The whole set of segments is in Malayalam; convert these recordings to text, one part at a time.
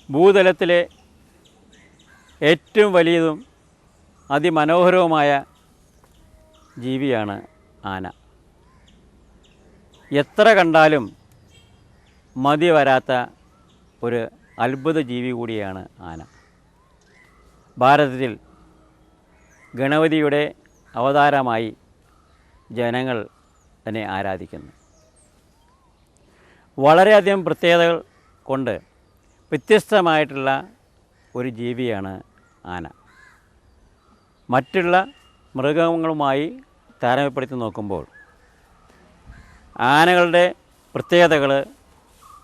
ഭൂതലത്തിലെ ഏറ്റവും വലിയതും അതിമനോഹരവുമായ ജീവിയാണ് ആന. എത്ര കണ്ടാലും മതി വരാത്ത ഒരു അത്ഭുത ജീവി കൂടിയാണ് ആന. ഭാരതത്തിൽ ഗണപതിയുടെ അവതാരമായി ജനങ്ങൾ തന്നെ ആരാധിക്കുന്നു. വളരെയധികം പ്രത്യേകതകൾ കൊണ്ട് വ്യത്യസ്തമായിട്ടുള്ള ഒരു ജീവിയാണ് ആന. മറ്റുള്ള മൃഗങ്ങളുമായി താരതമ്യപ്പെടുത്തി നോക്കുമ്പോൾ ആനകളുടെ പ്രത്യേകതകൾ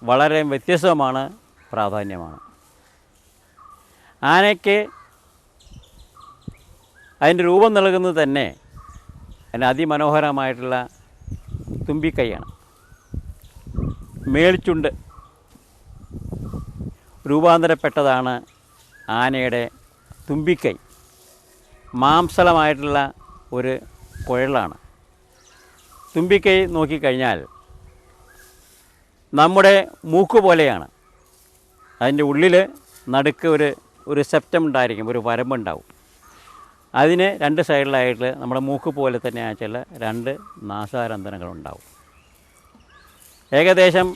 വളരെ വ്യത്യസ്തമാണ്, പ്രാധാന്യമാണ്. ആനയ്ക്ക് അതിൻ്റെ രൂപം നൽകുന്നത് തന്നെ അതിൻ്റെ അതിമനോഹരമായിട്ടുള്ള തുമ്പിക്കൈയാണ്. മേൽച്ചുണ്ട് രൂപാന്തരപ്പെട്ടതാണ് ആനയുടെ തുമ്പിക്കൈ. മാംസളമായിട്ടുള്ള ഒരു കുഴലാണ്. തുമ്പിക്കൈ നോക്കിക്കഴിഞ്ഞാൽ നമ്മുടെ മൂക്ക് പോലെയാണ്. അതിൻ്റെ ഉള്ളിൽ നടുക്ക് ഒരു സെപ്റ്റം ഉണ്ടായിരിക്കും, ഒരു വരമ്പുണ്ടാവും. അതിന് രണ്ട് സൈഡിലായിട്ട് നമ്മുടെ മൂക്ക് പോലെ തന്നെ ആയിട്ടുള്ള രണ്ട് നാസാരന്ധനങ്ങളുണ്ടാവും. ഏകദേശം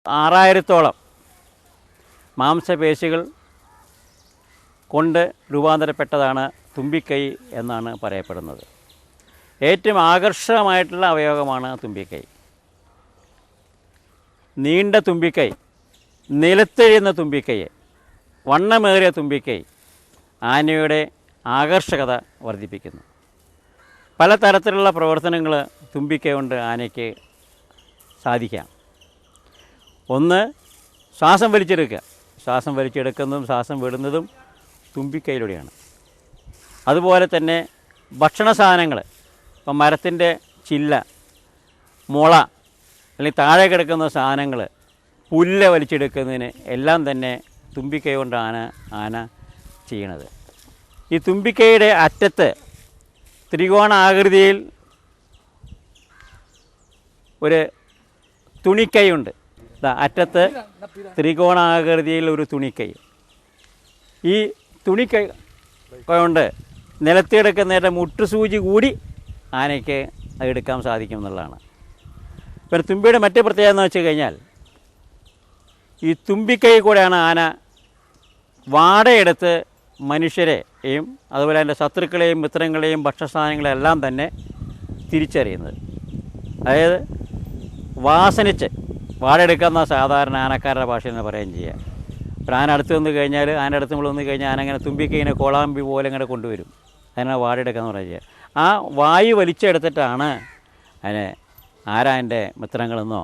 6000-ഓളം മാംസപേശികൾ കൊണ്ട് രൂപാന്തരപ്പെട്ടതാണ് തുമ്പിക്കൈ എന്നാണ് പറയപ്പെടുന്നത്. ഏറ്റവും ആകർഷകമായിട്ടുള്ള അവയവമാണ് തുമ്പിക്കൈ. നീണ്ട തുമ്പിക്കൈ, നിലത്തെഴുന്ന തുമ്പിക്കൈ, വണ്ണമേറിയ തുമ്പിക്കൈ ആനയുടെ ആകർഷകത വർദ്ധിപ്പിക്കുന്നു. പലതരത്തിലുള്ള പ്രവർത്തനങ്ങൾ തുമ്പിക്കൈ കൊണ്ട് ആനയ്ക്ക് സാധിക്കാം. ഒന്ന്, ശ്വാസം വലിച്ചെടുക്കുക. ശ്വാസം വലിച്ചെടുക്കുന്നതും ശ്വാസം വിടുന്നതും തുമ്പിക്കൈയിലൂടെയാണ്. അതുപോലെ തന്നെ ഭക്ഷണ സാധനങ്ങൾ, ഇപ്പം മരത്തിൻ്റെ ചില്ല, മുള, അല്ലെങ്കിൽ താഴെ കിടക്കുന്ന സാധനങ്ങൾ, പുല്ല് വലിച്ചെടുക്കുന്നതിന് എല്ലാം തന്നെ തുമ്പിക്കൈ കൊണ്ടാണ് ആന ചെയ്യണത്. ഈ തുമ്പിക്കൈയുടെ അറ്റത്ത് ത്രികോണാകൃതിയിൽ ഒരു തുണിക്കൈയുണ്ട്. അറ്റത്ത് ത്രികോണാകൃതിയിൽ ഒരു തുണിക്കൈ. ഈ തുണിക്കൈ കൊണ്ട് നിലത്തിയെടുക്കുന്നതിൻ്റെ മുട്ടുസൂചി കൂടി ആനയ്ക്ക് അത് എടുക്കാൻ സാധിക്കും എന്നുള്ളതാണ്. പിന്നെ തുമ്പിയുടെ മറ്റു പ്രത്യേകത എന്ന് വെച്ച് കഴിഞ്ഞാൽ ഈ തുമ്പിക്കൈ കൂടെയാണ് ആന വാടയെടുത്ത് മനുഷ്യരെയും അതുപോലെ അതിൻ്റെ ശത്രുക്കളെയും മിത്രങ്ങളെയും ഭക്ഷണസാധനങ്ങളെയും എല്ലാം തന്നെ തിരിച്ചറിയുന്നത്. അതായത് വാസനിച്ച് വാടയെടുക്കുന്ന സാധാരണ ആനക്കാരുടെ ഭാഷയിൽ നിന്ന് പറയുകയും ചെയ്യുക. ഒരു ആന അടുത്ത് വന്നു കഴിഞ്ഞാൽ ആന അടുത്ത് നമ്മൾ വന്നു കഴിഞ്ഞാൽ ആന അങ്ങനെ തുമ്പിക്കൈനെ കോളാമ്പി പോലെ ഇങ്ങനെ കൊണ്ടുവരും. അതിനാണ് വാടയെടുക്കാന്ന് പറയുക. ആ വായു വലിച്ചെടുത്തിട്ടാണ് അതിനെ ആരാൻ്റെ മിത്രങ്ങളെന്നോ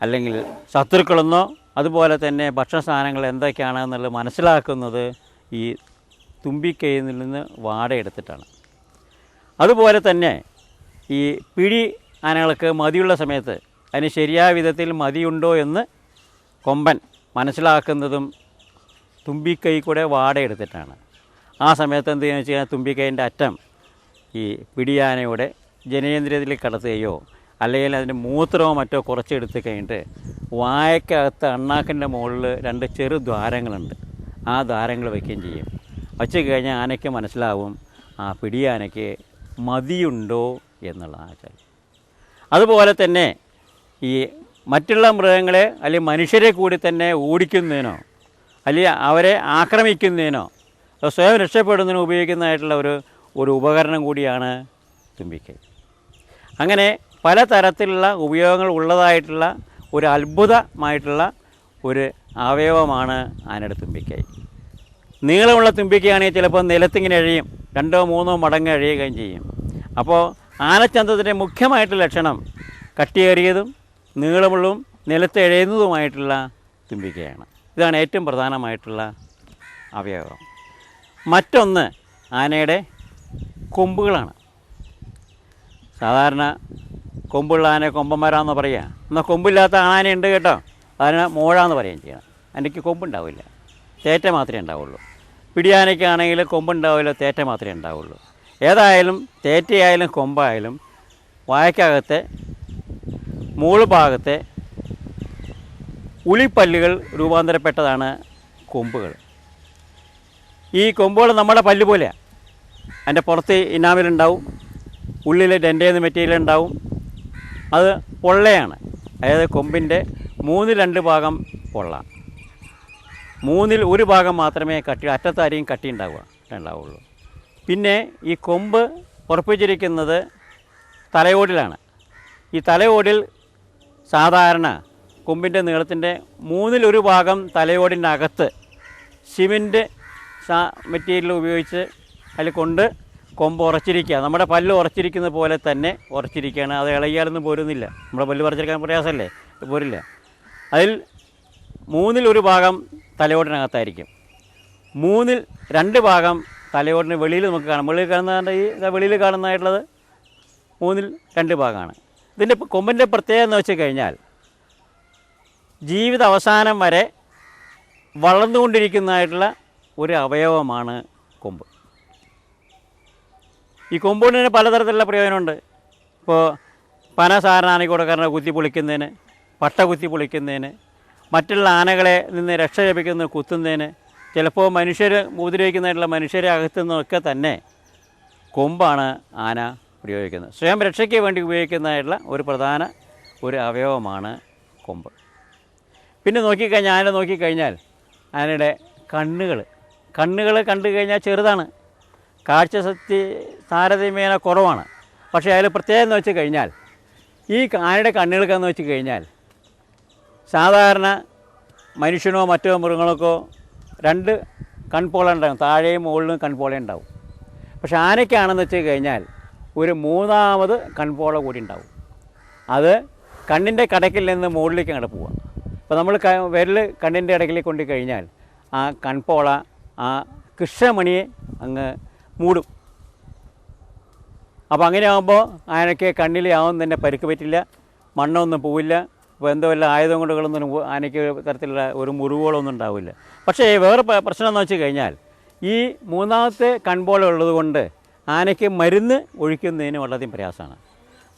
അല്ലെങ്കിൽ ശത്രുക്കളെന്നോ അതുപോലെ തന്നെ ഭക്ഷണ സാധനങ്ങൾ എന്തൊക്കെയാണെന്നുള്ളത് മനസ്സിലാക്കുന്നത് ഈ തുമ്പിക്കൈയിൽ നിന്ന് വാടയെടുത്തിട്ടാണ്. അതുപോലെ തന്നെ ഈ പിടി ആനകൾക്ക് മതിയുള്ള സമയത്ത് അതിന് ശരിയായ വിധത്തിൽ മതിയുണ്ടോ എന്ന് കൊമ്പൻ മനസ്സിലാക്കുന്നതും തുമ്പിക്കൈ കൂടെ വാടയെടുത്തിട്ടാണ്. ആ സമയത്ത് എന്ത് ചെയ്യുന്നത് വെച്ച് കഴിഞ്ഞാൽ തുമ്പിക്കൈൻ്റെ അറ്റം ഈ പിടിയാനയുടെ ജനേന്ദ്രിയത്തിൽ കടത്തുകയോ അല്ലെങ്കിൽ അതിൻ്റെ മൂത്രമോ മറ്റോ കുറച്ചെടുത്ത് കഴിഞ്ഞിട്ട് വായക്കകത്ത് അണ്ണാക്കിൻ്റെ മുകളിൽ രണ്ട് ചെറു ദ്വാരങ്ങളുണ്ട്. ആ ദ്വാരങ്ങൾ വയ്ക്കുകയും ചെയ്യും. വച്ച് കഴിഞ്ഞാൽ ആനയ്ക്ക് മനസ്സിലാവും ആ പിടിയാനയ്ക്ക് മതിയുണ്ടോ എന്നുള്ള ആചാരം. അതുപോലെ തന്നെ ഈ മറ്റുള്ള മൃഗങ്ങളെ അല്ലെങ്കിൽ മനുഷ്യരെ കൂടി തന്നെ ഓടിക്കുന്നതിനോ അല്ലെങ്കിൽ അവരെ ആക്രമിക്കുന്നതിനോ സ്വയം രക്ഷപ്പെടുന്നതിനോ ഉപയോഗിക്കുന്നതായിട്ടുള്ള ഒരു ഉപകരണം കൂടിയാണ് തുമ്പിക്കൈ. അങ്ങനെ പലതരത്തിലുള്ള ഉപയോഗങ്ങൾ ഉള്ളതായിട്ടുള്ള ഒരു അത്ഭുതമായിട്ടുള്ള ഒരു അവയവമാണ് ആനയുടെ തുമ്പിക്കൈ. നീളമുള്ള തുമ്പിക്കൈയാണെങ്കിൽ ചിലപ്പോൾ നിലത്തിങ്ങനെ എഴിയും, 2-3 മടങ്ങ് എഴിയുകയും ചെയ്യും. അപ്പോൾ ആനച്ചന്തത്തിൻ്റെ മുഖ്യമായിട്ടുള്ള ലക്ഷണം കട്ടിയേറിയതും നീളമുള്ളതും നിലത്ത് എഴയുന്നതുമായിട്ടുള്ള തുമ്പിക്കൈയാണ്. ഇതാണ് ഏറ്റവും പ്രധാനമായിട്ടുള്ള അവയവം. മറ്റൊന്ന് ആനയുടെ കൊമ്പുകളാണ്. സാധാരണ കൊമ്പുള്ള ആനയെ കൊമ്പന്മാരാന്ന് പറയുക. എന്നാൽ കൊമ്പില്ലാത്ത ആനയുണ്ട് കേട്ടോ, അതിനെ മോഴാന്ന് പറയുകയും ചെയ്യണം. അതിൻ്റെ കൊമ്പുണ്ടാവില്ല, തേറ്റ മാത്രമേ ഉണ്ടാവുള്ളൂ. പിടിയാനയ്ക്കാണെങ്കിൽ കൊമ്പുണ്ടാവില്ല, തേറ്റ മാത്രമേ ഉണ്ടാവുള്ളൂ. ഏതായാലും തേറ്റയായാലും കൊമ്പായാലും വായക്കകത്തെ മുകൾ ഭാഗത്തെ ഉളിപ്പല്ലുകൾ രൂപാന്തരപ്പെട്ടതാണ് കൊമ്പുകൾ. ഈ കൊമ്പുകൾ നമ്മുടെ പല്ല് പോലെയാണ്. അതിൻ്റെ പുറത്ത് ഇനാമിലുണ്ടാവും, ഉള്ളിൽ ഡെൻറ്റേന്ന് മെറ്റീരിയൽ ഉണ്ടാവും. അത് പൊള്ളയാണ്. അതായത് കൊമ്പിൻ്റെ 2 ഭാഗം പൊള്ള, 1 ഭാഗം മാത്രമേ അറ്റത്താരെയും കട്ടി ഉണ്ടാവുള്ളൂ. പിന്നെ ഈ കൊമ്പ് ഉറപ്പിച്ചിരിക്കുന്നത് തലയോടിലാണ്. ഈ തലയോടിൽ സാധാരണ കൊമ്പിൻ്റെ നീളത്തിൻ്റെ 1/3 ഭാഗം തലയോടിൻ്റെ അകത്ത് സിമെൻറ്റ് മെറ്റീരിയൽ ഉപയോഗിച്ച് അതിൽ കൊണ്ട് കൊമ്പ് ഉറച്ചിരിക്കുക. നമ്മുടെ പല്ല് ഉറച്ചിരിക്കുന്ന പോലെ തന്നെ ഉറച്ചിരിക്കുകയാണ്. അത് ഇളകിയാലൊന്നും പോരുന്നില്ല. നമ്മുടെ പല്ല് പറിച്ചെടുക്കാൻ പ്രയാസമല്ലേ, പോരില്ല. അതിൽ 1/3 ഭാഗം തലയോടിനകത്തായിരിക്കും, 2 ഭാഗം തലയോടിന് വെളിയിൽ നമുക്ക് കാണാം. വെളിയിൽ കാണുന്നതായിട്ടുള്ളത് 2 ഭാഗമാണ്. ഇതിൻ്റെ കൊമ്പിൻ്റെ പ്രത്യേകത എന്ന് വെച്ച് കഴിഞ്ഞാൽ ജീവിത അവസാനം വരെ വളർന്നുകൊണ്ടിരിക്കുന്നതായിട്ടുള്ള ഒരു അവയവമാണ് കൊമ്പ്. ഈ കൊമ്പുകൊണ്ട് തന്നെ പലതരത്തിലുള്ള പ്രയോജനമുണ്ട്. ഇപ്പോൾ പന സാധാരണ ആനയ്ക്ക് കൊടുക്കാറുണ്ട് കുത്തി പൊളിക്കുന്നതിന്, പട്ട കുത്തി പൊളിക്കുന്നതിന്, മറ്റുള്ള ആനകളെ നിന്ന് രക്ഷ ലഭിക്കുന്ന കുത്തുന്നതിന്, ചിലപ്പോൾ മനുഷ്യർ ഉപദ്രവിക്കുന്നതായിട്ടുള്ള മനുഷ്യരെ അകത്തുനിന്നൊക്കെ തന്നെ കൊമ്പാണ് ആന ഉപയോഗിക്കുന്നത്. സ്വയം രക്ഷയ്ക്ക് വേണ്ടി ഉപയോഗിക്കുന്നതായിട്ടുള്ള ഒരു പ്രധാന അവയവമാണ് കൊമ്പ്. പിന്നെ ആന നോക്കിക്കഴിഞ്ഞാൽ ആനയുടെ കണ്ണുകൾ കണ്ടു കഴിഞ്ഞാൽ ചെറുതാണ്, കാഴ്ചശക്തി താരതമ്യേന കുറവാണ്. പക്ഷേ അതിൽ പ്രത്യേകം എന്ന് വെച്ച് കഴിഞ്ഞാൽ ഈ ആനയുടെ കണ്ണുകൾക്കെന്ന് വെച്ച് കഴിഞ്ഞാൽ സാധാരണ മനുഷ്യനോ മറ്റോ മൃഗങ്ങൾക്കോ 2 കൺപോള ഉണ്ടാകും, താഴെയും മുകളിലും കൺപോള ഉണ്ടാവും. പക്ഷേ ആനയ്ക്കാണെന്ന് വെച്ച് കഴിഞ്ഞാൽ ഒരു 3ാമത് കൺപോള കൂടി ഉണ്ടാവും. അത് കണ്ണിൻ്റെ കടക്കിൽ നിന്ന് മുകളിലേക്ക് അങ്ങോട്ട് പോവുക. അപ്പോൾ നമ്മൾ വിരൽ കണ്ണിൻ്റെ ഇടയ്ക്കിലേക്ക് കൊണ്ട് കഴിഞ്ഞാൽ ആ കൺപോള ആ കൃഷ്ണമണിയെ അങ്ങ് മൂടും. അപ്പോൾ അങ്ങനെ ആകുമ്പോൾ ആനയ്ക്ക് കണ്ണിലാവും തന്നെ പരിക്ക് പറ്റില്ല, മണ്ണൊന്നും പോവില്ല. ഇപ്പോൾ എന്തോ വല്ല ആയുധം കൊണ്ടുകളൊന്നും ആനയ്ക്ക് തരത്തിലുള്ള ഒരു മുറിവുകളൊന്നും ഉണ്ടാവില്ല. പക്ഷേ വേറെ പ്രശ്നം എന്ന് വെച്ച് കഴിഞ്ഞാൽ ഈ 3ാമത്തെ കൺപോള ഉള്ളതുകൊണ്ട് ആനയ്ക്ക് മരുന്ന് ഒഴിക്കുന്നതിന് വളരെയധികം പ്രയാസമാണ്.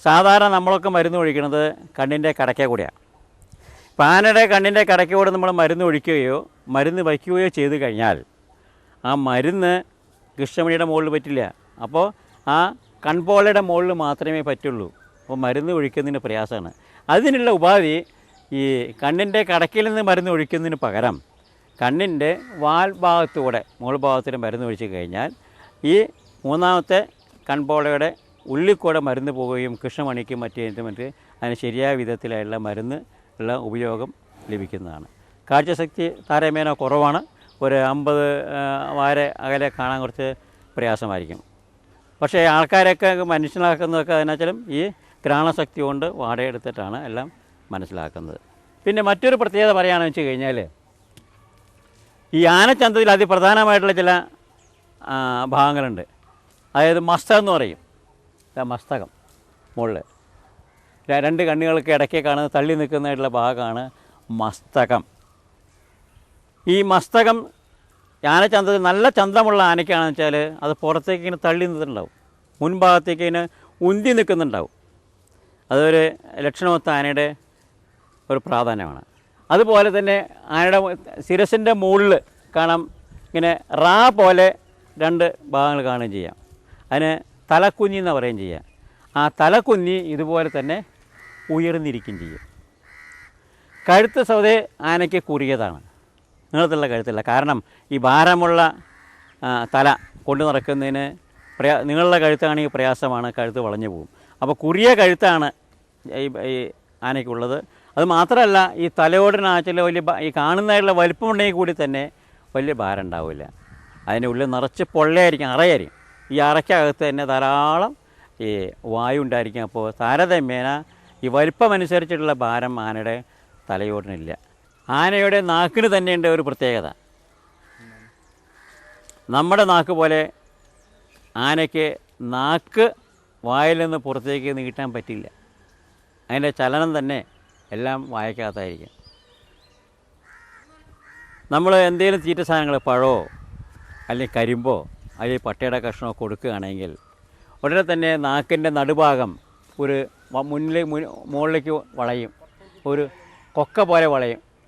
സാധാരണ നമ്മളൊക്കെ മരുന്ന് ഒഴിക്കുന്നത് കണ്ണിൻ്റെ കടയ്ക്ക കൂടെയാണ്. ഇപ്പോൾ ആനയുടെ കണ്ണിൻ്റെ കടയ്ക്കൂടെ നമ്മൾ മരുന്ന് ഒഴിക്കുകയോ മരുന്ന് വയ്ക്കുകയോ ചെയ്ത് കഴിഞ്ഞാൽ ആ മരുന്ന് കൃഷ്ണമണിയുടെ മുകളിൽ പറ്റില്ല. അപ്പോൾ ആ കൺപോളയുടെ മുകളിൽ മാത്രമേ പറ്റുള്ളൂ. അപ്പോൾ മരുന്ന് ഒഴിക്കുന്നതിന് പ്രയാസമാണ്. അതിനുള്ള ഉപാധി ഈ കണ്ണിൻ്റെ കടക്കിൽ നിന്ന് മരുന്ന് ഒഴിക്കുന്നതിന് പകരം കണ്ണിൻ്റെ വാൽ ഭാഗത്തൂടെ മുകൾ ഭാഗത്തിൽ മരുന്ന് ഒഴിച്ച് കഴിഞ്ഞാൽ ഈ 3ാമത്തെ കൺപോളയുടെ ഉള്ളിൽ കൂടെ മരുന്ന് പോവുകയും കൃഷ്ണമണിക്കും മറ്റ് അതിന് ശരിയായ വിധത്തിലുള്ള മരുന്ന് ഉള്ള ഉപയോഗം ലഭിക്കുന്നതാണ്. കാഴ്ചശക്തി താരതമ്യേന കുറവാണ്. ഒരു 50 വാര അകലെ കാണാൻ കുറച്ച് പ്രയാസമായിരിക്കും. പക്ഷേ ആൾക്കാരൊക്കെ മനസ്സിലാക്കുന്നതൊക്കെ അതിനാച്ചാലും ഈ ഘ്രാണശക്തി കൊണ്ട് വാടയെടുത്തിട്ടാണ് എല്ലാം മനസ്സിലാക്കുന്നത്. പിന്നെ മറ്റൊരു പ്രത്യേകത പറയുകയാണെന്ന് വെച്ച് കഴിഞ്ഞാൽ ഈ ആനച്ചന്തത്തിൽ അതിപ്രധാനമായിട്ടുള്ള ചില ഭാഗങ്ങളുണ്ട്. അതായത് മസ്തകം എന്ന് പറയും. മസ്തകം മുകളിൽ 2 കണ്ണുകൾക്ക് ഇടയ്ക്ക് കാണുന്ന തള്ളി നിൽക്കുന്നതായിട്ടുള്ള ഭാഗമാണ് മസ്തകം. ഈ മസ്തകം ആനച്ചന്തത്തിൽ നല്ല ചന്തമുള്ള ആനയ്ക്കാണെന്ന് വെച്ചാൽ അത് പുറത്തേക്ക് ഇങ്ങനെ തള്ളി നിന്നിട്ടുണ്ടാവും, മുൻഭാഗത്തേക്ക് ഇങ്ങനെ ഉന്തി നിൽക്കുന്നുണ്ടാവും. അതൊരു ലക്ഷണമൊത്ത ആനയുടെ ഒരു പ്രാധാന്യമാണ്. അതുപോലെ തന്നെ ആനയുടെ ശിരസിൻ്റെ മുകളിൽ കാണാം ഇങ്ങനെ റാ പോലെ 2 ഭാഗങ്ങൾ കാണുകയും ചെയ്യാം. അതിന് തലക്കുഞ്ഞി എന്ന് പറയുകയും ചെയ്യാം. ആ തലക്കുഞ്ഞി ഇതുപോലെ തന്നെ ഉയർന്നിരിക്കുകയും ചെയ്യും. കഴുത്ത് സ്വതേ ആനയ്ക്ക് കുറിയതാണ്, നീളത്തുള്ള കഴുത്തില്ല. കാരണം ഈ ഭാരമുള്ള തല കൊണ്ടു നടക്കുന്നതിന് നീളമുള്ള കഴുത്താണെങ്കിൽ പ്രയാസമാണ്, കഴുത്ത് വളഞ്ഞു പോകും. അപ്പോൾ കുറിയ കഴുത്താണ് ഈ ആനയ്ക്കുള്ളത്. അത് മാത്രമല്ല ഈ തലയോടിനാച്ചിൽ വലിയ ഈ കാണുന്നതായിട്ടുള്ള വലിപ്പമുണ്ടെങ്കിൽ കൂടി തന്നെ വലിയ ഭാരം ഉണ്ടാവില്ല. അതിൻ്റെ ഉള്ളിൽ നിറച്ച് പൊള്ളയായിരിക്കും, അറയായിരിക്കും. ഈ അറയ്ക്കകത്ത് തന്നെ ധാരാളം ഈ വായു ഉണ്ടായിരിക്കും. അപ്പോൾ താരതമ്യേന ഈ വലിപ്പമനുസരിച്ചിട്ടുള്ള ഭാരം ആനയുടെ തലയോടിനില്ല. ആനയുടെ നാക്കിന് തന്നെയുണ്ട് ഒരു പ്രത്യേകത. നമ്മുടെ നാക്ക് പോലെ ആനയ്ക്ക് നാക്ക് വായിൽ നിന്ന് പുറത്തേക്ക് നീട്ടാൻ പറ്റില്ല. അതിൻ്റെ ചലനം തന്നെ എല്ലാം വായക്കകത്തായിരിക്കും. നമ്മൾ എന്തെങ്കിലും തീറ്റ സാധനങ്ങൾ പഴമോ അല്ലെങ്കിൽ കരിമ്പോ അല്ലെങ്കിൽ പട്ടയുടെ കഷ്ണമോ കൊടുക്കുകയാണെങ്കിൽ ഉടനെ തന്നെ നാക്കിൻ്റെ നടുഭാഗം ഒരു മുകളിലേക്ക് വളയും, ഒരു കൊക്ക പോലെ വളയും.